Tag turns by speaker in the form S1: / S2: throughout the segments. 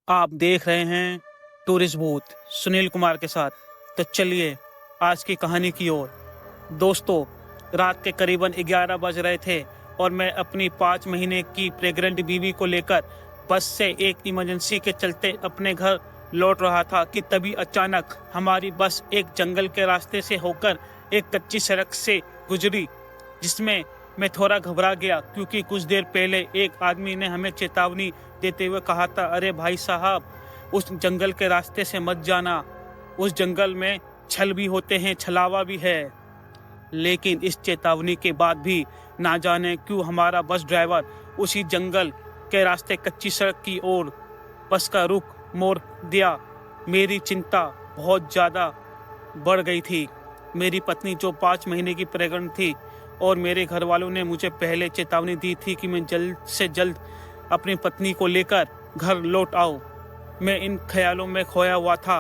S1: आप देख रहे हैं टूरिस्ट बूथ सुनील कुमार के साथ। तो चलिए आज की कहानी की ओर। दोस्तों, रात के करीबन 11 बज रहे थे और मैं अपनी 5 महीने की प्रेग्नेंट बीवी को लेकर बस से एक इमरजेंसी के चलते अपने घर लौट रहा था कि तभी अचानक हमारी बस एक जंगल के रास्ते से होकर एक कच्ची सड़क से गुजरी, जिसमें मैं थोड़ा घबरा गया क्योंकि कुछ देर पहले एक आदमी ने हमें चेतावनी देते हुए कहा था, अरे भाई साहब, उस जंगल के रास्ते से मत जाना, उस जंगल में छल भी होते हैं, छलावा भी है। लेकिन इस चेतावनी के बाद भी ना जाने क्यों हमारा बस ड्राइवर उसी जंगल के रास्ते कच्ची सड़क की ओर बस का रुख मोड़ दिया। मेरी चिंता बहुत ज़्यादा बढ़ गई थी। मेरी पत्नी जो 5 महीने की प्रेग्नेंट थी और मेरे घर वालों ने मुझे पहले चेतावनी दी थी कि मैं जल्द से जल्द अपनी पत्नी को लेकर घर लौट आऊं। मैं इन ख्यालों में खोया हुआ था।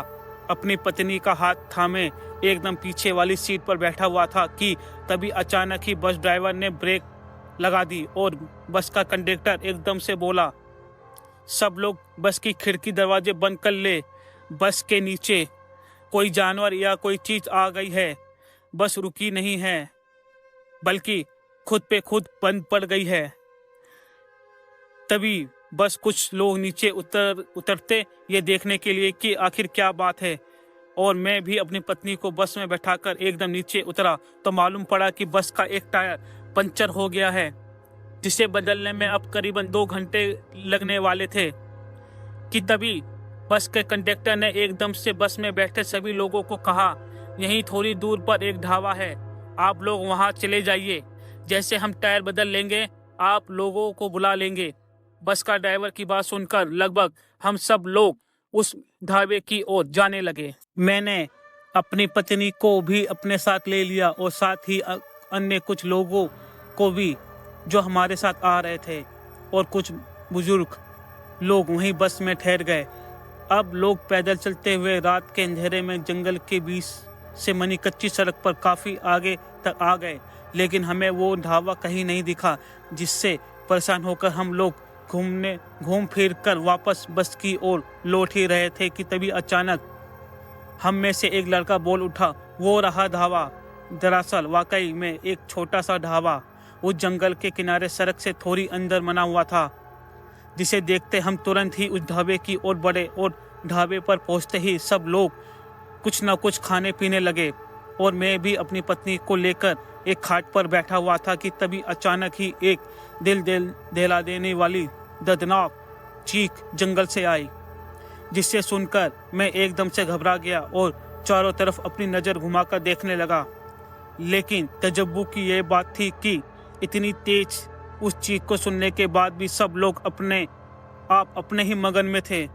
S1: अपनी पत्नी का हाथ थामे एकदम पीछे वाली सीट पर बैठा हुआ था कि तभी अचानक ही बस ड्राइवर ने ब्रेक लगा दी और बस का कंडक्टर एकदम से बोला, सब लोग बस की खिड़की दरवाजे बंद कर ले, बस के नीचे कोई जानवर या कोई चीज़ आ गई है। बस रुकी नहीं है बल्कि खुद पे खुद बंद पड़ गई है। तभी बस कुछ लोग नीचे उतरते ये देखने के लिए कि आखिर क्या बात है, और मैं भी अपनी पत्नी को बस में बैठाकर एकदम नीचे उतरा तो मालूम पड़ा कि बस का एक टायर पंचर हो गया है, जिसे बदलने में अब करीबन 2 घंटे लगने वाले थे कि तभी बस के कंडक्टर ने एकदम से बस में बैठे सभी लोगों को कहा, यहीं थोड़ी दूर पर एक ढाबा है, आप लोग वहां चले जाइए, जैसे हम टायर बदल लेंगे आप लोगों को बुला लेंगे। बस का ड्राइवर की बात सुनकर लगभग हम सब लोग उस ढाबे की ओर जाने लगे। मैंने अपनी पत्नी को भी अपने साथ ले लिया और साथ ही अन्य कुछ लोगों को भी जो हमारे साथ आ रहे थे, और कुछ बुजुर्ग लोग वहीं बस में ठहर गए। अब लोग पैदल चलते हुए रात के अंधेरे में जंगल के बीच से बनी कच्ची सड़क पर काफ़ी आगे तक आ गए, लेकिन हमें वो ढाबा कहीं नहीं दिखा, जिससे परेशान होकर हम लोग घूम फिर कर वापस बस की ओर लौट ही रहे थे कि तभी अचानक हम में से एक लड़का बोल उठा, वो रहा ढाबा। दरअसल वाकई में एक छोटा सा ढाबा उस जंगल के किनारे सड़क से थोड़ी अंदर बना हुआ था, जिसे देखते हम तुरंत ही उस ढाबे की ओर बढ़े और ढाबे पर पहुंचते ही सब लोग कुछ न कुछ खाने पीने लगे और मैं भी अपनी पत्नी को लेकर एक खाट पर बैठा हुआ था कि तभी अचानक ही एक दिल दहला देने वाली दर्दनाक चीख जंगल से आई, जिससे सुनकर मैं एकदम से घबरा गया और चारों तरफ अपनी नज़र घुमाकर देखने लगा। लेकिन तजब्बू की यह बात थी कि इतनी तेज उस चीख को सुनने के बाद भी सब लोग अपने ही मगन में थे,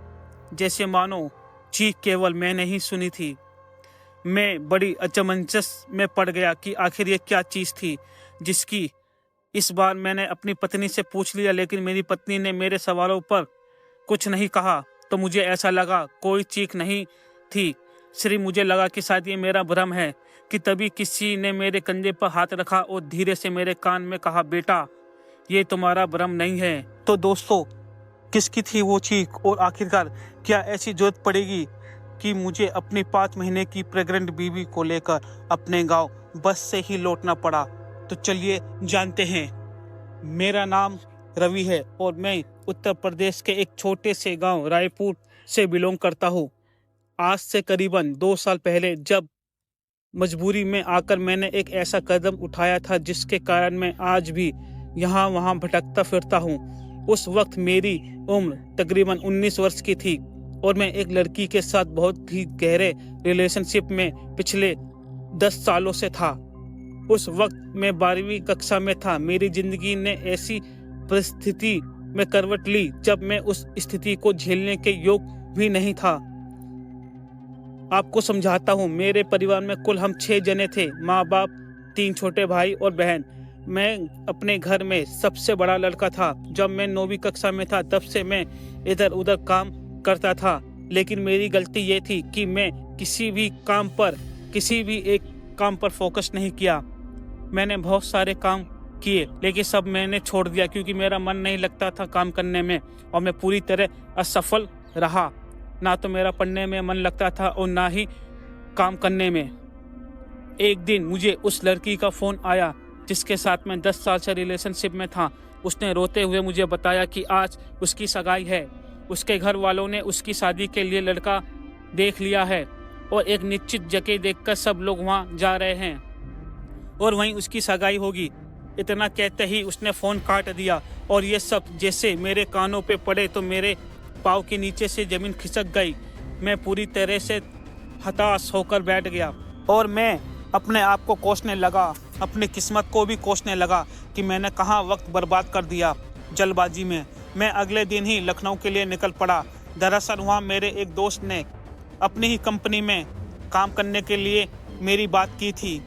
S1: जैसे मानो चीख केवल मैंने ही सुनी थी। मैं बड़ी अचमंजस में पड़ गया कि आखिर ये क्या चीज़ थी, जिसकी इस बार मैंने अपनी पत्नी से पूछ लिया, लेकिन मेरी पत्नी ने मेरे सवालों पर कुछ नहीं कहा। तो मुझे ऐसा लगा कोई चीख नहीं थी, सिर्फ मुझे लगा कि शायद ये मेरा भ्रम है कि तभी किसी ने मेरे कंधे पर हाथ रखा और धीरे से मेरे कान में कहा, बेटा ये तुम्हारा भ्रम नहीं है। तो दोस्तों, किसकी थी वो चीख और आखिरकार क्या ऐसी जरूरत पड़ेगी कि मुझे अपनी 5 महीने की प्रेग्नेंट बीवी को लेकर अपने गांव बस से ही लौटना पड़ा? तो चलिए जानते हैं। मेरा नाम रवि है और मैं उत्तर प्रदेश के एक छोटे से गांव रायपुर से बिलोंग करता हूँ। आज से करीबन 2 साल पहले जब मजबूरी में आकर मैंने एक ऐसा कदम उठाया था जिसके कारण मैं आज भी यहाँ वहाँ भटकता फिरता हूँ। उस वक्त मेरी उम्र तकरीबन 19 वर्ष की थी और मैं एक लड़की के साथ बहुत ही गहरे रिलेशनशिप में पिछले 10 सालों से था। उस वक्त मैं 12वीं कक्षा में था। मेरी जिंदगी ने ऐसी परिस्थिति में करवट ली जब मैं उस स्थिति को झेलने के योग्य भी नहीं था। आपको समझाता हूँ। मेरे परिवार में कुल हम 6 जने थे, माँ बाप, 3 छोटे भाई और बहन। मैं अपने घर में सबसे बड़ा लड़का था। जब मैं 9वीं कक्षा में था तब से मैं इधर उधर काम करता था, लेकिन मेरी गलती ये थी कि मैं किसी भी एक काम पर फोकस नहीं किया। मैंने बहुत सारे काम किए लेकिन सब मैंने छोड़ दिया क्योंकि मेरा मन नहीं लगता था काम करने में और मैं पूरी तरह असफल रहा। ना तो मेरा पढ़ने में मन लगता था और ना ही काम करने में। एक दिन मुझे उस लड़की का फ़ोन आया जिसके साथ मैं 10 साल से रिलेशनशिप में था। उसने रोते हुए मुझे बताया कि आज उसकी सगाई है। उसके घर वालों ने उसकी शादी के लिए लड़का देख लिया है और एक निश्चित जगह देखकर सब लोग वहाँ जा रहे हैं और वहीं उसकी सगाई होगी। इतना कहते ही उसने फ़ोन काट दिया और ये सब जैसे मेरे कानों पे पड़े तो मेरे पाँव के नीचे से ज़मीन खिसक गई। मैं पूरी तरह से हताश होकर बैठ गया और मैं अपने आप को कोसने लगा, अपनी किस्मत को भी कोसने लगा कि मैंने कहाँ वक्त बर्बाद कर दिया जल्दबाजी में। मैं अगले दिन ही लखनऊ के लिए निकल पड़ा। दरअसल वहाँ मेरे एक दोस्त ने अपनी ही कंपनी में काम करने के लिए मेरी बात की थी।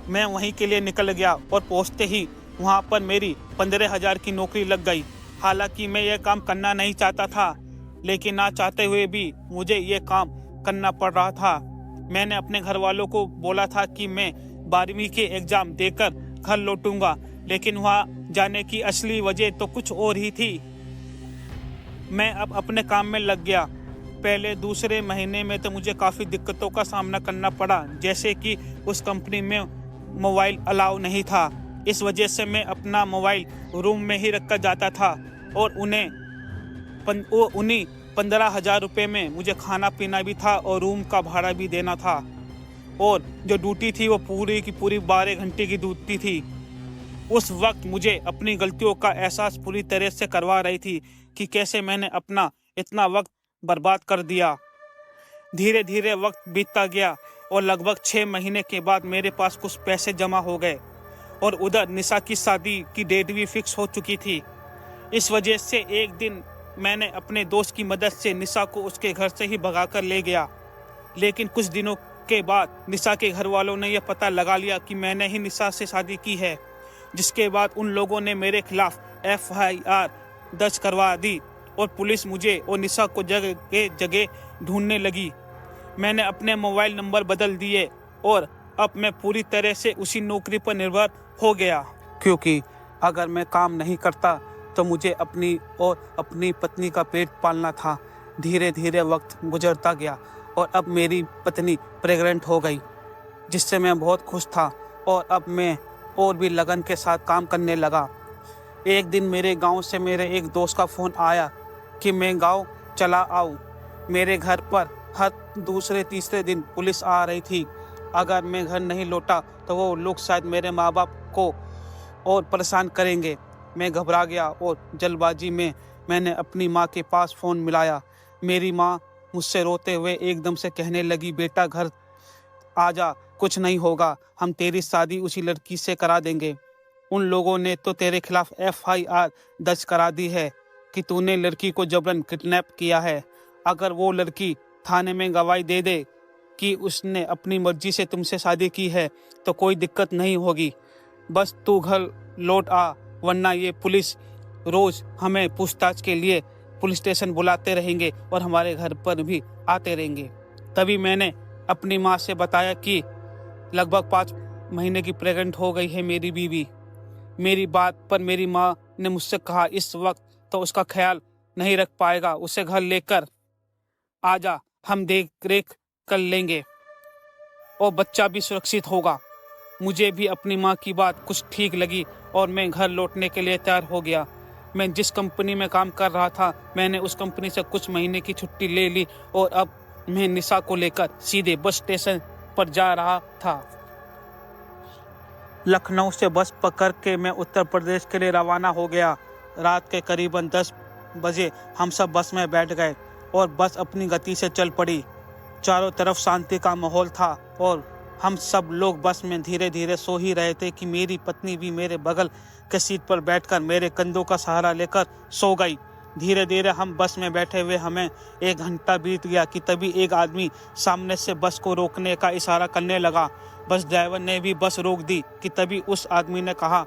S1: मैं वहीं के लिए निकल गया और पहुँचते ही वहाँ पर मेरी 15,000 की नौकरी लग गई। हालांकि मैं यह काम करना नहीं चाहता था, लेकिन ना चाहते हुए भी मुझे ये काम करना पड़ रहा था। मैंने अपने घर वालों को बोला था कि मैं 12वीं के एग्ज़ाम देकर घर लौटूंगा, लेकिन वहाँ जाने की असली वजह तो कुछ और ही थी। मैं अब अपने काम में लग गया। पहले दूसरे महीने में तो मुझे काफ़ी दिक्कतों का सामना करना पड़ा, जैसे कि उस कंपनी में मोबाइल अलाउ नहीं था। इस वजह से मैं अपना मोबाइल रूम में ही रख कर जाता था और उन्हीं 15,000 रुपये में मुझे खाना पीना भी था और रूम का भाड़ा भी देना था। और जो ड्यूटी थी वो पूरी की पूरी 12 घंटे की ड्यूटी थी। उस वक्त मुझे अपनी गलतियों का एहसास पूरी तरह से करवा रही थी कि कैसे मैंने अपना इतना वक्त बर्बाद कर दिया। धीरे धीरे वक्त बीतता गया और लगभग 6 महीने के बाद मेरे पास कुछ पैसे जमा हो गए और उधर निशा की शादी की डेट भी फिक्स हो चुकी थी। इस वजह से एक दिन मैंने अपने दोस्त की मदद से निशा को उसके घर से ही भगाकर ले गया। लेकिन कुछ दिनों के बाद निशा के घर वालों ने यह पता लगा लिया कि मैंने ही निशा से शादी की है, जिसके बाद उन लोगों ने मेरे खिलाफ FIR दर्ज करवा दी और पुलिस मुझे और निशा को जगह जगह ढूंढने लगी। मैंने अपने मोबाइल नंबर बदल दिए और अब मैं पूरी तरह से उसी नौकरी पर निर्भर हो गया, क्योंकि अगर मैं काम नहीं करता तो मुझे अपनी और अपनी पत्नी का पेट पालना था। धीरे धीरे वक्त गुजरता गया और अब मेरी पत्नी प्रेग्नेंट हो गई, जिससे मैं बहुत खुश था और अब मैं और भी लगन के साथ काम करने लगा। एक दिन मेरे गांव से मेरे एक दोस्त का फ़ोन आया कि मैं गांव चला आऊं। मेरे घर पर हर दूसरे तीसरे दिन पुलिस आ रही थी। अगर मैं घर नहीं लौटा तो वो लोग शायद मेरे माँ बाप को और परेशान करेंगे। मैं घबरा गया और जल्दबाजी में मैंने अपनी माँ के पास फ़ोन मिलाया। मेरी माँ मुझसे रोते हुए एकदम से कहने लगी, बेटा घर आ जा, कुछ नहीं होगा, हम तेरी शादी उसी लड़की से करा देंगे। उन लोगों ने तो तेरे खिलाफ FIR दर्ज करा दी है कि तूने लड़की को जबरन किडनैप किया है। अगर वो लड़की थाने में गवाही दे दे कि उसने अपनी मर्जी से तुमसे शादी की है तो कोई दिक्कत नहीं होगी। बस तू घर लौट आ, वरना ये पुलिस रोज़ हमें पूछताछ के लिए पुलिस स्टेशन बुलाते रहेंगे और हमारे घर पर भी आते रहेंगे। तभी मैंने अपनी माँ से बताया कि लगभग 5 महीने की प्रेग्नेंट हो गई है मेरी बीवी। मेरी बात पर मेरी माँ ने मुझसे कहा, इस वक्त तो उसका ख्याल नहीं रख पाएगा, उसे घर लेकर आजा, हम देख रेख कर लेंगे और बच्चा भी सुरक्षित होगा। मुझे भी अपनी माँ की बात कुछ ठीक लगी और मैं घर लौटने के लिए तैयार हो गया। मैं जिस कंपनी में काम कर रहा था, मैंने उस कंपनी से कुछ महीने की छुट्टी ले ली और अब मैं निशा को लेकर सीधे बस स्टेशन पर जा रहा था। लखनऊ से बस पकड़ के मैं उत्तर प्रदेश के लिए रवाना हो गया। रात के करीबन 10 बजे हम सब बस में बैठ गए और बस अपनी गति से चल पड़ी। चारों तरफ शांति का माहौल था और हम सब लोग बस में धीरे धीरे सो ही रहे थे कि मेरी पत्नी भी मेरे बगल के सीट पर बैठकर मेरे कंधों का सहारा लेकर सो गई। धीरे धीरे हम बस में बैठे हुए हमें 1 घंटा बीत गया कि तभी एक आदमी सामने से बस को रोकने का इशारा करने लगा। बस ड्राइवर ने भी बस रोक दी कि तभी उस आदमी ने कहा,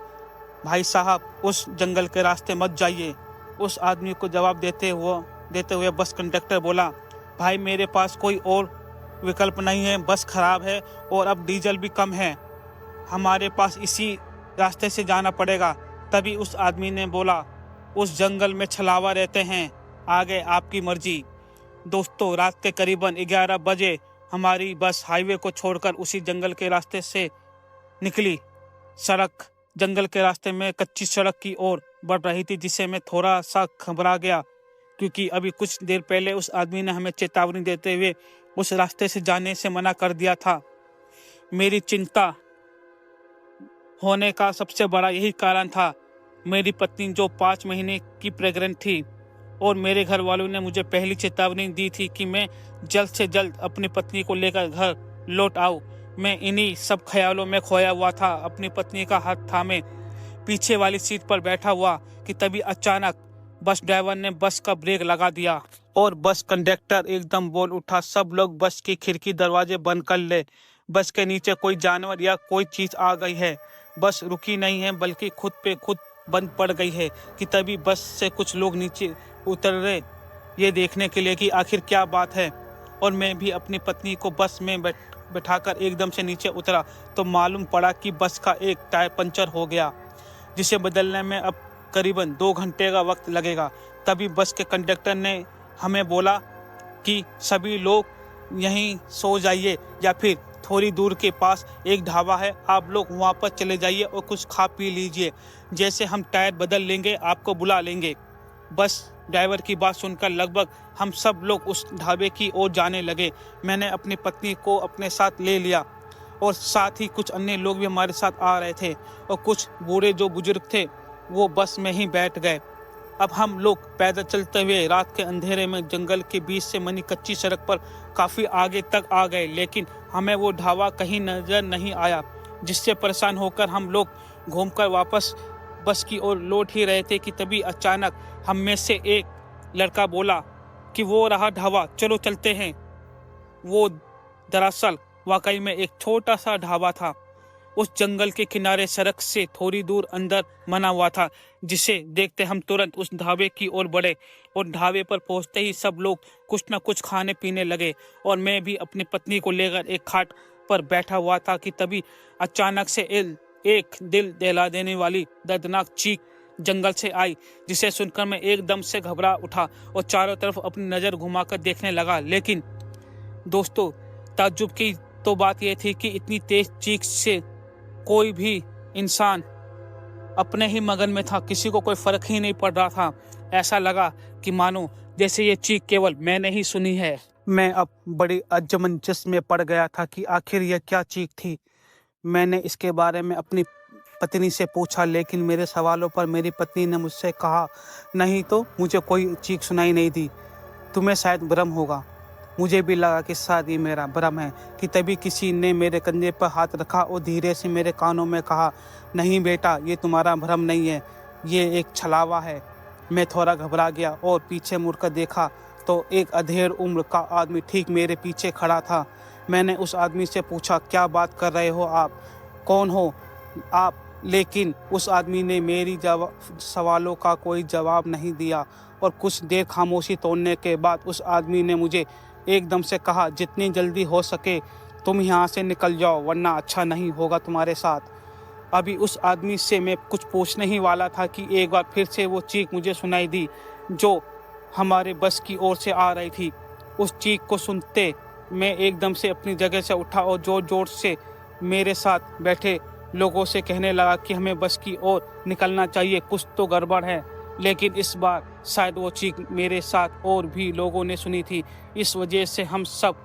S1: भाई साहब, उस जंगल के रास्ते मत जाइए। उस आदमी को जवाब देते हुए बस कंडक्टर बोला, भाई मेरे पास कोई और विकल्प नहीं है, बस खराब है और अब डीजल भी कम है, हमारे पास इसी रास्ते से जाना पड़ेगा। तभी उस आदमी ने बोला, उस जंगल में छलावा रहते हैं, आगे आपकी मर्जी। दोस्तों, रात के करीबन 11 बजे हमारी बस हाईवे को छोड़कर उसी जंगल के रास्ते से निकली। सड़क जंगल के रास्ते में कच्ची सड़क की ओर बढ़ रही थी, जिससे मैं थोड़ा सा घबरा गया, क्योंकि अभी कुछ देर पहले उस आदमी ने हमें चेतावनी देते हुए उस रास्ते से जाने से मना कर दिया था। मेरी चिंता होने का सबसे बड़ा यही कारण था। मेरी पत्नी जो 5 महीने की प्रेग्नेंट थी और मेरे घर वालों ने मुझे पहली चेतावनी दी थी कि मैं जल्द से जल्द अपनी पत्नी को लेकर घर लौट आऊं। मैं इन्हीं सब ख्यालों में खोया हुआ था, अपनी पत्नी का हाथ थामे पीछे वाली सीट पर बैठा हुआ कि तभी अचानक बस ड्राइवर ने बस का ब्रेक लगा दिया और बस कंडक्टर एकदम बोल उठा, सब लोग बस की खिड़की दरवाजे बंद कर ले, बस के नीचे कोई जानवर या कोई चीज आ गई है। बस रुकी नहीं है बल्कि खुद पे खुद बंद पड़ गई है। कि तभी बस से कुछ लोग नीचे उतर रहे, ये देखने के लिए कि आखिर क्या बात है। और मैं भी अपनी पत्नी को बस में बैठाकर एकदम से नीचे उतरा तो मालूम पड़ा कि बस का एक टायर पंचर हो गया, जिसे बदलने में अब करीबन 2 घंटे का वक्त लगेगा। तभी बस के कंडक्टर ने हमें बोला कि सभी लोग यहीं सो जाइए या फिर थोड़ी दूर के पास एक ढाबा है, आप लोग वहाँ पर चले जाइए और कुछ खा पी लीजिए, जैसे हम टायर बदल लेंगे आपको बुला लेंगे। बस ड्राइवर की बात सुनकर लगभग हम सब लोग उस ढाबे की ओर जाने लगे। मैंने अपनी पत्नी को अपने साथ ले लिया और साथ ही कुछ अन्य लोग भी हमारे साथ आ रहे थे और कुछ बूढ़े जो बुजुर्ग थे वो बस में ही बैठ गए। अब हम लोग पैदल चलते हुए रात के अंधेरे में जंगल के बीच से बनी कच्ची सड़क पर काफ़ी आगे तक आ गए, लेकिन हमें वो ढाबा कहीं नजर नहीं आया, जिससे परेशान होकर हम लोग घूमकर वापस बस की ओर लौट ही रहे थे कि तभी अचानक हम में से एक लड़का बोला कि वो रहा ढाबा, चलो चलते हैं। वो दरअसल वाकई में एक छोटा सा ढाबा था, उस जंगल के किनारे सड़क से थोड़ी दूर अंदर बना हुआ था, जिसे देखते हम तुरंत उस ढाबे की ओर बढ़े और ढाबे पर पहुंचते ही सब लोग कुछ न कुछ खाने पीने लगे और मैं भी अपनी पत्नी को लेकर एक खाट पर बैठा हुआ था कि तभी अचानक से एक दिल दहला देने वाली दर्दनाक चीख जंगल से आई, जिसे सुनकर मैं एकदम से घबरा उठा और चारों तरफ अपनी नज़र घुमाकर देखने लगा। लेकिन दोस्तों, ताज्जुब की तो बात यह थी कि इतनी तेज चीख से कोई भी इंसान अपने ही मगन में था, किसी को कोई फर्क ही नहीं पड़ रहा था। ऐसा लगा कि मानो जैसे ये चीख केवल मैंने ही सुनी है। मैं अब बड़ी अजमंजस में पड़ गया था कि आखिर यह क्या चीख थी। मैंने इसके बारे में अपनी पत्नी से पूछा, लेकिन मेरे सवालों पर मेरी पत्नी ने मुझसे कहा, नहीं तो मुझे कोई चीख सुनाई नहीं दी, तुम्हें शायद भ्रम होगा। मुझे भी लगा कि शायद ये मेरा भ्रम है कि तभी किसी ने मेरे कंधे पर हाथ रखा और धीरे से मेरे कानों में कहा, नहीं बेटा, ये तुम्हारा भ्रम नहीं है, ये एक छलावा है। मैं थोड़ा घबरा गया और पीछे मुड़कर देखा तो एक अधेड़ उम्र का आदमी ठीक मेरे पीछे खड़ा था। मैंने उस आदमी से पूछा, क्या बात कर रहे हो आप, कौन हो आप? लेकिन उस आदमी ने मेरी सवालों का कोई जवाब नहीं दिया और कुछ देर खामोशी तोड़ने के बाद उस आदमी ने मुझे एकदम से कहा, जितनी जल्दी हो सके तुम यहाँ से निकल जाओ, वरना अच्छा नहीं होगा तुम्हारे साथ। अभी उस आदमी से मैं कुछ पूछने ही वाला था कि एक बार फिर से वो चीख मुझे सुनाई दी जो हमारे बस की ओर से आ रही थी। उस चीख को सुनते मैं एकदम से अपनी जगह से उठा और जोर जोर से मेरे साथ बैठे लोगों से कहने लगा कि हमें बस की ओर निकलना चाहिए, कुछ तो गड़बड़ है। लेकिन इस बार शायद वो चीख मेरे साथ और भी लोगों ने सुनी थी। इस वजह से हम सब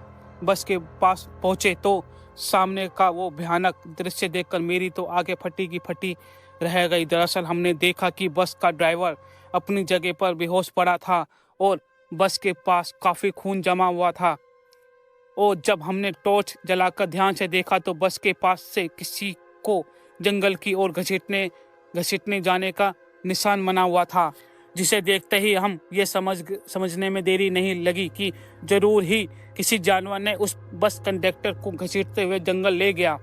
S1: बस के पास पहुंचे तो सामने का वो भयानक दृश्य देखकर मेरी तो आगे फटी की फटी रह गई। दरअसल हमने देखा कि बस का ड्राइवर अपनी जगह पर बेहोश पड़ा था और बस के पास काफ़ी खून जमा हुआ था। और जब हमने टॉर्च जलाकर ध्यान से देखा तो बस के पास से किसी को जंगल की ओर घसीटने जाने का निशान बना हुआ था, जिसे देखते ही हम ये समझने में देरी नहीं लगी कि जरूर ही किसी जानवर ने उस बस कंडक्टर को घसीटते हुए जंगल ले गया।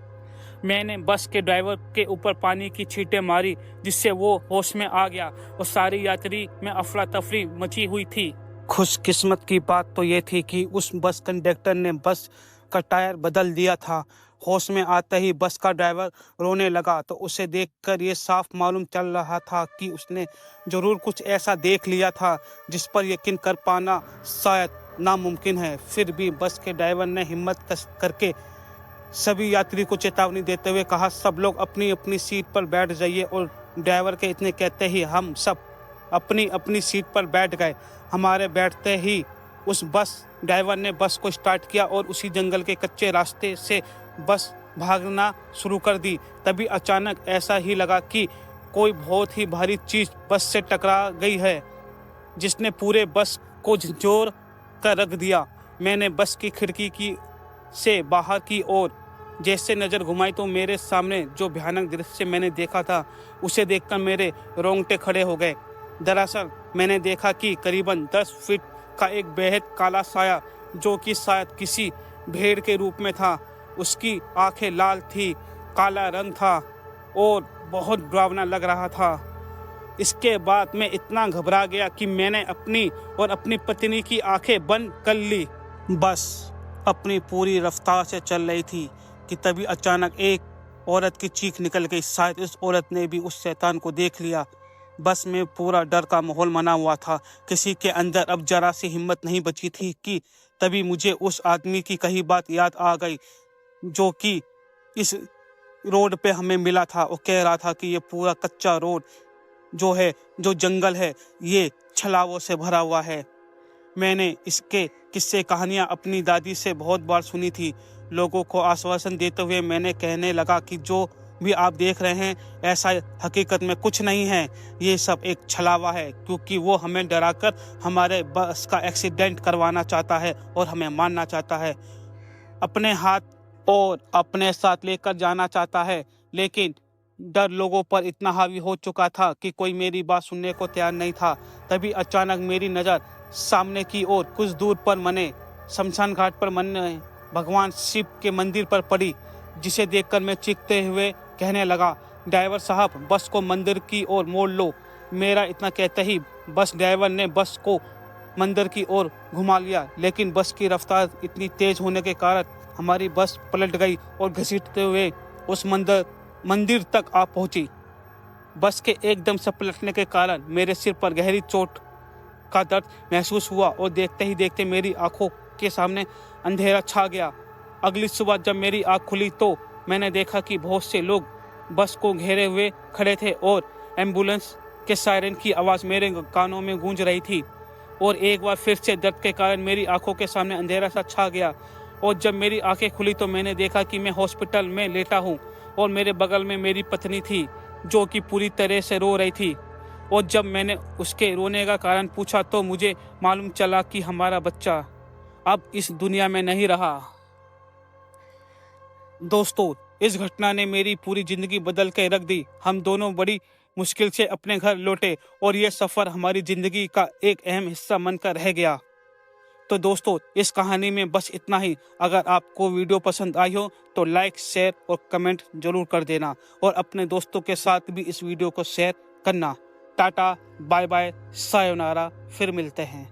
S1: मैंने बस के ड्राइवर के ऊपर पानी की छींटें मारी, जिससे वो होश में आ गया और सारी यात्री में अफरा तफरी मची हुई थी। खुशकिस्मत की बात तो ये थी कि उस बस कंडक्टर ने बस का टायर बदल दिया था। होश में आते ही बस का ड्राइवर रोने लगा तो उसे देखकर ये साफ मालूम चल रहा था कि उसने ज़रूर कुछ ऐसा देख लिया था जिस पर यकीन कर पाना शायद नामुमकिन है। फिर भी बस के ड्राइवर ने हिम्मत करके सभी यात्री को चेतावनी देते हुए कहा, सब लोग अपनी अपनी सीट पर बैठ जाइए। और ड्राइवर के इतने कहते ही हम सब अपनी अपनी सीट पर बैठ गए। हमारे बैठते ही उस बस ड्राइवर ने बस को स्टार्ट किया और उसी जंगल के कच्चे रास्ते से बस भागना शुरू कर दी। तभी अचानक ऐसा ही लगा कि कोई बहुत ही भारी चीज़ बस से टकरा गई है, जिसने पूरे बस को झंझोर कर रख दिया। मैंने बस की खिड़की की से बाहर की ओर जैसे नज़र घुमाई तो मेरे सामने जो भयानक दृश्य मैंने देखा था, उसे देखकर मेरे रोंगटे खड़े हो गए। दरअसल मैंने देखा कि करीबन 10 फीट का एक बेहद काला साया, जो कि शायद किसी भेड़ के रूप में था। उसकी आंखें लाल थी, काला रंग था और बहुत डरावना लग रहा था। इसके बाद मैं इतना घबरा गया कि मैंने अपनी और अपनी पत्नी की आंखें बंद कर ली। बस अपनी पूरी रफ्तार से चल रही थी कि तभी अचानक एक औरत की चीख निकल गई। शायद इस औरत ने भी उस शैतान को देख लिया। बस में पूरा डर का माहौल बना हुआ था। किसी के अंदर अब जरा सी हिम्मत नहीं बची थी कि तभी मुझे उस आदमी की कही बात याद आ गई, जो कि इस रोड पे हमें मिला था। वो कह रहा था कि ये पूरा कच्चा रोड जो है, जो जंगल है, ये छलावों से भरा हुआ है। मैंने इसके किस्से कहानियाँ अपनी दादी से बहुत बार सुनी थी। लोगों को आश्वासन देते हुए मैंने कहने लगा कि जो भी आप देख रहे हैं, ऐसा हकीकत में कुछ नहीं है, ये सब एक छलावा है, क्योंकि वो हमें डराकर हमारे बस का एक्सीडेंट करवाना चाहता है और हमें मारना चाहता है, अपने हाथ और अपने साथ लेकर जाना चाहता है। लेकिन डर लोगों पर इतना हावी हो चुका था कि कोई मेरी बात सुनने को तैयार नहीं था। तभी अचानक मेरी नज़र सामने की ओर कुछ दूर पर मने शमशान घाट पर मने भगवान शिव के मंदिर पर पड़ी, जिसे देखकर मैं चीखते हुए कहने लगा, ड्राइवर साहब, बस को मंदिर की ओर मोड़ लो। मेरा इतना कहते ही बस ड्राइवर ने बस को मंदिर की ओर घुमा लिया, लेकिन बस की रफ्तार इतनी तेज होने के कारण हमारी बस पलट गई और घसीटते हुए उस मंदिर तक आ पहुंची। बस के एकदम से पलटने के कारण मेरे सिर पर गहरी चोट का दर्द महसूस हुआ और देखते ही देखते मेरी आंखों के सामने अंधेरा छा गया। अगली सुबह जब मेरी आंख खुली तो मैंने देखा कि बहुत से लोग बस को घेरे हुए खड़े थे और एम्बुलेंस के सायरन की आवाज़ मेरे कानों में गूंज रही थी। और एक बार फिर से दर्द के कारण मेरी आंखों के सामने अंधेरा सा छा गया। और जब मेरी आंखें खुली तो मैंने देखा कि मैं हॉस्पिटल में लेटा हूँ और मेरे बगल में मेरी पत्नी थी, जो कि पूरी तरह से रो रही थी। और जब मैंने उसके रोने का कारण पूछा तो मुझे मालूम चला कि हमारा बच्चा अब इस दुनिया में नहीं रहा। दोस्तों, इस घटना ने मेरी पूरी ज़िंदगी बदल के रख दी। हम दोनों बड़ी मुश्किल से अपने घर लौटे और ये सफ़र हमारी ज़िंदगी का एक अहम हिस्सा बनकर रह गया। तो दोस्तों, इस कहानी में बस इतना ही। अगर आपको वीडियो पसंद आई हो तो लाइक, शेयर और कमेंट जरूर कर देना और अपने दोस्तों के साथ भी इस वीडियो को शेयर करना। टाटा, बाय बाय, सायोनारा, फिर मिलते हैं।